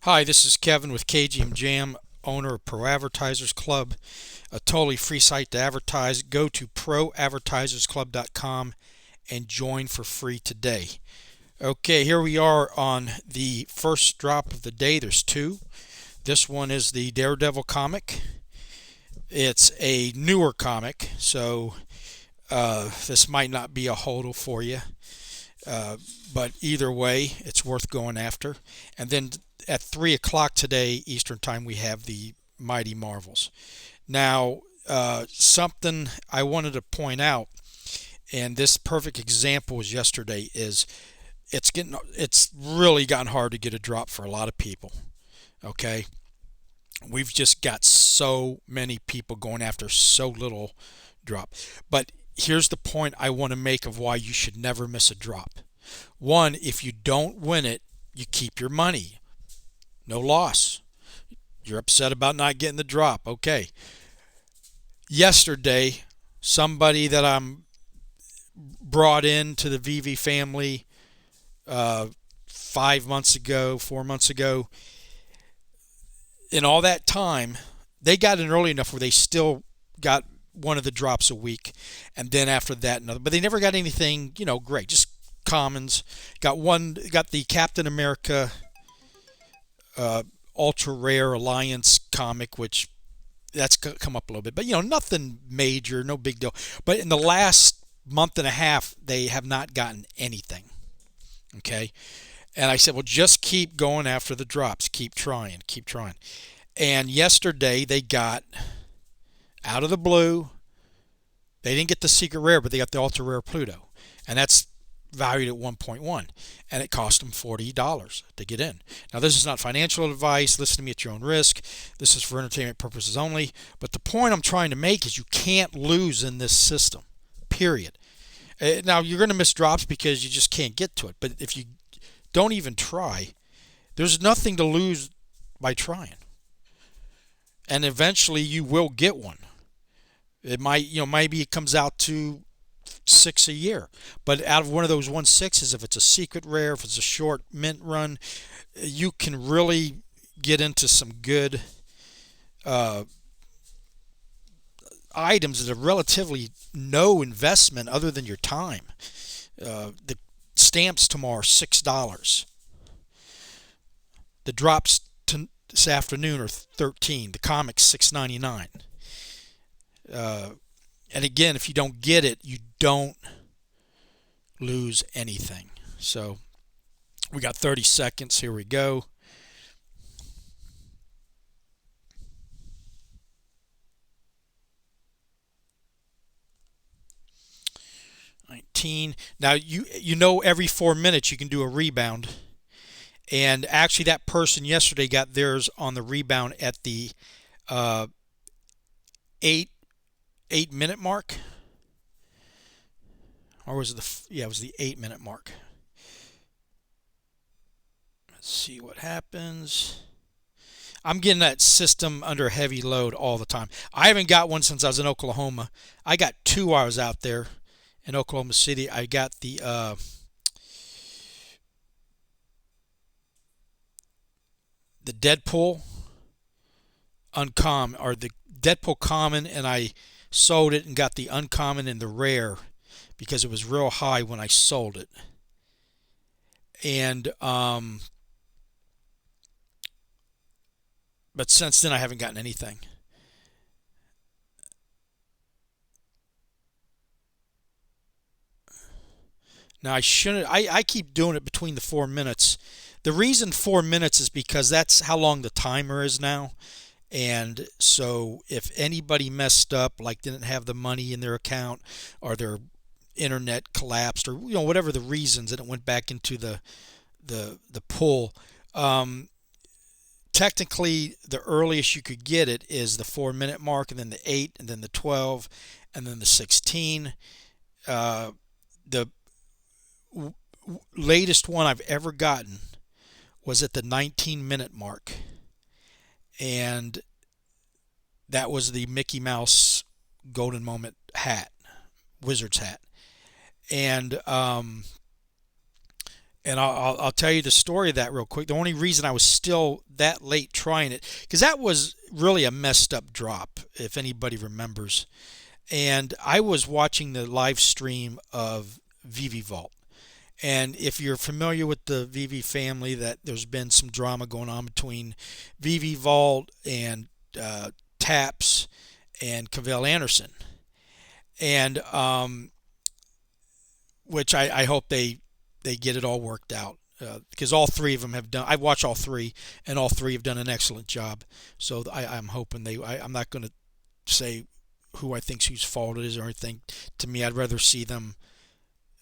Hi, this is Kevin with KGMJAM, owner of Pro Advertisers Club, a totally free site to advertise. Go to proadvertisersclub.com and join for free today. Okay, here we are on the first drop of the day. There's two. This one is the Daredevil comic. It's a newer comic, so this might not be a hodl for you. But either way, it's worth going after. And then at 3 o'clock today Eastern Time, we have the Mighty Marvels. Now, something I wanted to point out, and this perfect example was yesterday, is it's really gotten hard to get a drop for a lot of people. Okay, we've just got so many people going after so little drop. But here's the point I want to make of why you should never miss a drop. One, if you don't win it, you keep your money. No loss. You're upset about not getting the drop. Okay. Yesterday, somebody that I'm brought into the Veve family 5 months ago, 4 months ago, in all that time, they got in early enough where they still got one of the drops a week, and then after that another. But they never got anything, great. Just commons. Got the Captain America ultra rare alliance comic, which that's come up a little bit, but nothing major, no big deal. But in the last month and a half, they have not gotten anything. Okay. And I said, well, just keep going after the drops. Keep trying. And yesterday they got, out of the blue, they didn't get the secret rare, but they got the ultra rare Pluto. And that's valued at 1.1, and it cost them $40 to get in. Now, this is not financial advice. Listen to me at your own risk. This is for entertainment purposes only. But the point I'm trying to make is you can't lose in this system, period. Now, you're going to miss drops because you just can't get to it. But if you don't even try, there's nothing to lose by trying. And eventually you will get one. It might, maybe it comes out to 6 a year, but out of one of those 1/6s, if it's a secret rare, if it's a short mint run, you can really get into some good items that are relatively no investment other than your time. The stamps tomorrow are $6. The drops this afternoon are $13. The comics $6.99. And again, if you don't get it, you don't lose anything. So we got 30 seconds. Here we go. Now every 4 minutes you can do a rebound, and actually that person yesterday got theirs on the rebound at the 8 minute mark, or was it it was the 8 minute mark. Let's see what happens. I'm getting that system under heavy load all the time. I haven't got one since I was in Oklahoma. I got two while I was out there in Oklahoma City. I got the Deadpool uncommon, or the Deadpool common, and I sold it and got the uncommon and the rare because it was real high when I sold it. And but since then I haven't gotten anything. Now I keep doing it between the 4 minutes. The reason 4 minutes is because that's how long the timer is now. And so if anybody messed up, like didn't have the money in their account, or their internet collapsed, or whatever the reasons, and it went back into the pool, technically the earliest you could get it is the 4 minute mark, and then the 8, and then the 12, and then the 16. The latest one I've ever gotten was at the 19-minute mark, and that was the Mickey Mouse Golden Moment hat, Wizard's hat. And And I'll tell you the story of that real quick. The only reason I was still that late trying it, because that was really a messed up drop, if anybody remembers. And I was watching the live stream of Veve Vault. And if you're familiar with the Veve family, that there's been some drama going on between Veve Vault and Taps and Cavell Anderson, and which I hope they get it all worked out, because all three of them have done. I watch all three, and all three have done an excellent job. So I'm hoping I'm not going to say who I think's whose fault it is or anything. To me, I'd rather see them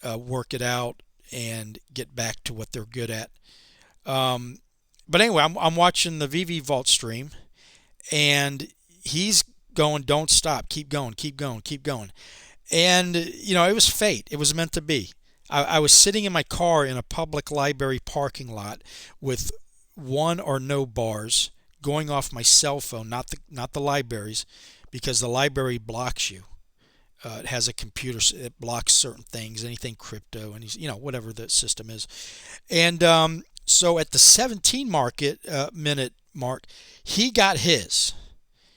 work it out and get back to what they're good at. But anyway, I'm watching the Veve Vault stream, and he's going, "Don't stop, keep going, keep going, keep going." And it was fate. It was meant to be. I was sitting in my car in a public library parking lot with one or no bars going off my cell phone, not the libraries, because the library blocks you. It has a computer. It blocks certain things, anything crypto, and whatever the system is. And so at the 17 minute mark, he got his.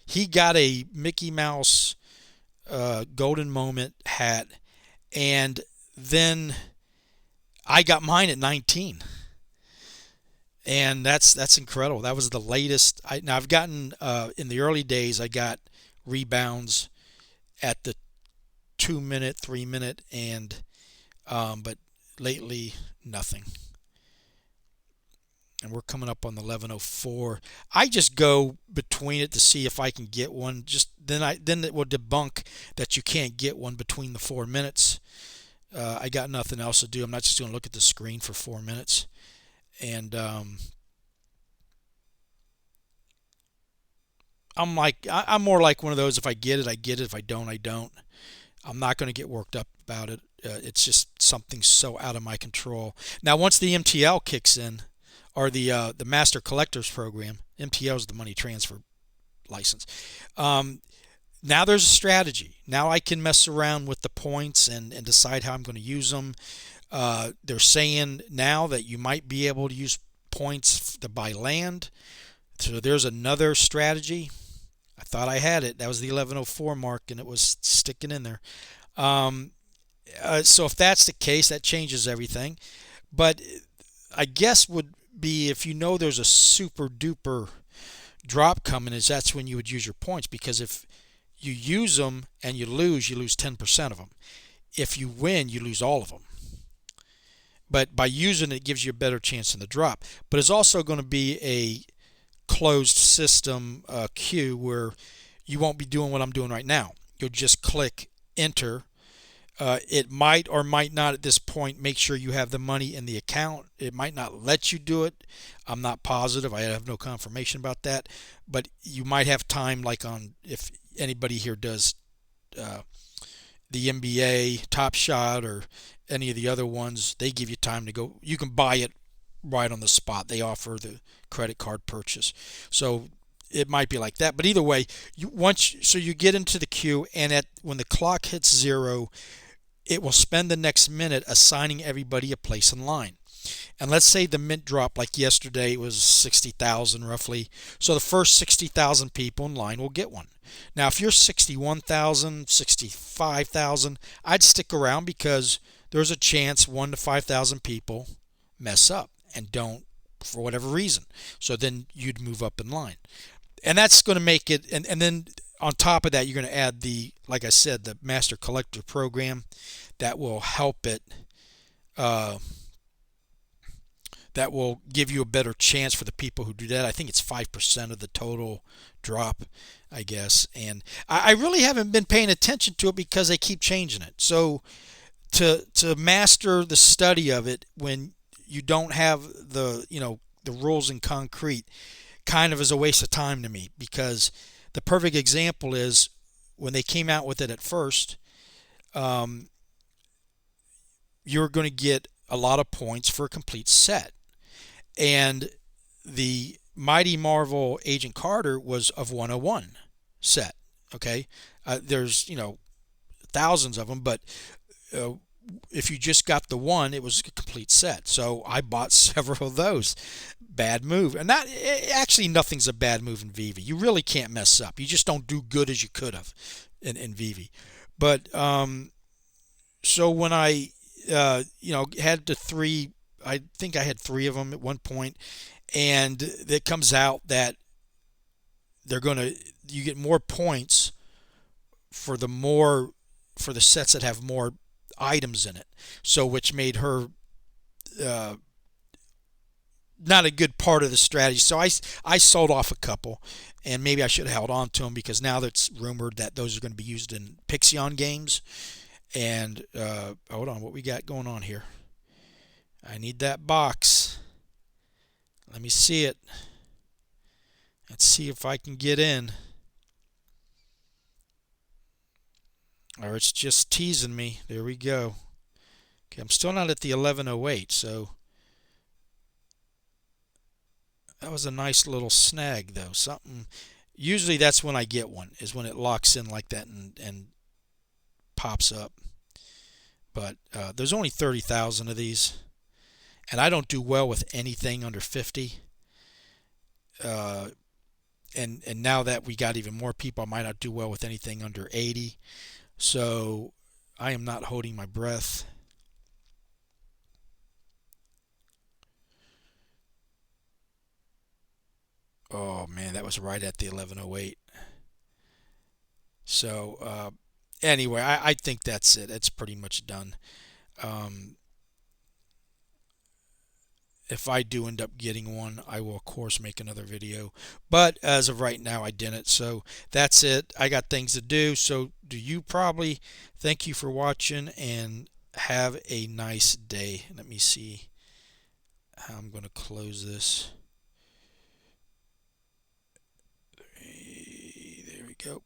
He got a Mickey Mouse golden moment hat, and then I got mine at 19. And that's incredible. That was the latest. Now I've gotten in the early days, I got rebounds at the 2 minute, 3 minute, and but lately nothing. And we're coming up on the 11:04. I just go between it to see if I can get one. Just then it will debunk that you can't get one between the 4 minutes. I got nothing else to do. I'm not just going to look at the screen for 4 minutes. And I'm more like one of those. If I get it, I get it. If I don't, I don't. I'm not going to get worked up about it. It's just something so out of my control. Now, once the MTL kicks in, or the Master Collectors Program, MTL is the money transfer license. Now there's a strategy. Now I can mess around with the points and decide how I'm going to use them. They're saying now that you might be able to use points to buy land. So there's another strategy. I thought I had it. That was the 11:04 mark, and it was sticking in there. So if that's the case, that changes everything. But I guess would be if there's a super duper drop coming, that's when you would use your points, because if you use them and you lose 10% of them. If you win, you lose all of them. But by using it gives you a better chance in the drop. But it's also going to be a closed system queue where you won't be doing what I'm doing right now. You'll just click enter. It might or might not at this point make sure you have the money in the account. It might not let you do it. I'm not positive. I have no confirmation about that. But you might have time, like if anybody here does the NBA, Top Shot, or any of the other ones, they give you time to go. You can buy it right on the spot. They offer the credit card purchase. So it might be like that. But either way, you get into the queue, and when the clock hits 0, it will spend the next minute assigning everybody a place in line. And let's say the mint drop, like yesterday, it was 60,000 roughly. So the first 60,000 people in line will get one. Now, if you're 61,000, 65,000, I'd stick around, because there's a chance 1 to 5,000 people mess up and don't for whatever reason. So then you'd move up in line. And that's going to make it, and then on top of that, you're going to add like I said, the Master Collector Program that will help it. That will give you a better chance for the people who do that. I think it's 5% of the total drop, I guess. And I really haven't been paying attention to it because they keep changing it. So to master the study of it when you don't have the rules in concrete kind of is a waste of time to me, because the perfect example is when they came out with it at first, you're going to get a lot of points for a complete set. And the Mighty Marvel Agent Carter was of 101 set. Okay, there's thousands of them, but if you just got the one, it was a complete set. So I bought several of those. Bad move. And that actually nothing's a bad move in Veve. You really can't mess up. You just don't do good as you could have in Veve. But so when I had the three, I think I had three of them at one point, and it comes out that you get more points for the sets that have more items in it. So which made her uh, not a good part of the strategy. So I sold off a couple, and maybe I should have held on to them because now that's rumored that those are going to be used in Pixion games. And hold on, what we got going on here? I need that box. Let me see it. Let's see if I can get in. Or it's just teasing me. There we go. Okay, I'm still not at the 1108, so that was a nice little snag though. Something. Usually that's when I get one, is when it locks in like that and pops up. But there's only 30,000 of these, and I don't do well with anything under 50. And now that we got even more people, I might not do well with anything under 80. So I am not holding my breath. Oh man, that was right at the 1108. So anyway, I think that's it. It's pretty much done. Um, if I do end up getting one, I will of course make another video. But as of right now, I didn't. So that's it. I got things to do. So do you probably. Thank you for watching and have a nice day. Let me see how I'm going to close this. There we go.